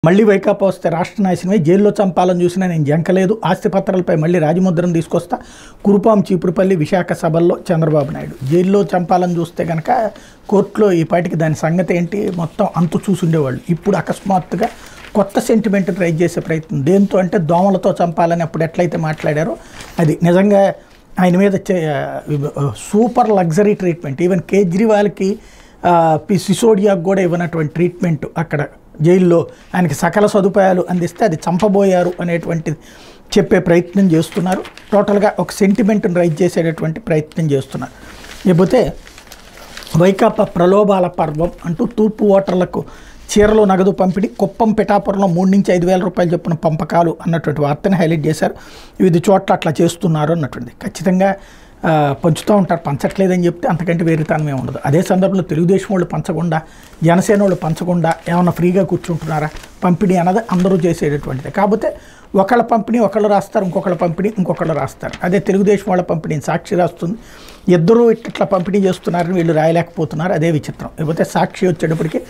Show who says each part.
Speaker 1: మళ్ళీ వైకాపా వస్తే రాష్ట్ర నాశనమై జైల్లో చంపాలని చూసినా నేను జంకలేదు, ఆస్తిపత్రాలపై మళ్ళీ రాజముద్రను తీసుకొస్తా, కురుపాం చీపురుపల్లి విశాఖ సభల్లో చంద్రబాబు నాయుడు. జైల్లో చంపాలని చూస్తే కనుక కోర్టులో ఈ పాటికి దాని సంగతి ఏంటి మొత్తం అంతు చూసుండేవాళ్ళు. ఇప్పుడు అకస్మాత్తుగా కొత్త సెంటిమెంట్ రైజ్ చేసే ప్రయత్నం దేంతో అంటే దోమలతో చంపాలని అప్పుడు ఎట్లయితే మాట్లాడారో అది నిజంగా ఆయన మీద సూపర్ లగ్జరీ ట్రీట్మెంట్. ఈవెన్ కేజ్రీవాల్కి సిసోడియాకు కూడా ఇవ్వనటువంటి ట్రీట్మెంట్ అక్కడ జైల్లో ఆయనకి సకల సదుపాయాలు అందిస్తే అది చంపబోయారు అనేటువంటిది చెప్పే ప్రయత్నం చేస్తున్నారు. టోటల్గా ఒక సెంటిమెంట్ని రైజ్ చేసేటటువంటి ప్రయత్నం చేస్తున్నారు. లేకపోతే వైకాపా ప్రలోభాల పర్వం అంటూ తూర్పు ఓటర్లకు చీరలు నగదు పంపిణీ, కుప్పం పిఠాపురంలో 3,000 నుంచి 5,000 రూపాయలు చొప్పున పంపకాలు అన్నటువంటి వార్తను హైలైట్ చేశారు. వివిధ చోట్ల అట్లా చేస్తున్నారు అన్నటువంటి ఖచ్చితంగా పంచుతూ ఉంటారు. పంచట్లేదని చెప్తే అంతకంటే వేరేతనమే ఉండదు. అదే సందర్భంలో తెలుగుదేశం వాళ్ళు పంచకుండా, జనసేన వాళ్ళు పంచకుండా ఏమన్నా ఫ్రీగా కూర్చుంటున్నారా? పంపిణీ అన్నది అందరూ చేసేటటువంటిది. కాకపోతే ఒకళ్ళ పంపిణీ ఒకళ్ళు రాస్తారు, ఇంకొకళ్ళ పంపిణీ ఇంకొకళ్ళు రాస్తారు. అదే తెలుగుదేశం వాళ్ళ పంపిణీ సాక్షి రాస్తుంది. ఇద్దరూ ఇట్లా పంపిణీ చేస్తున్నారని వీళ్ళు రాయలేకపోతున్నారు. అదే విచిత్రం. లేకపోతే సాక్షి వచ్చేటప్పటికి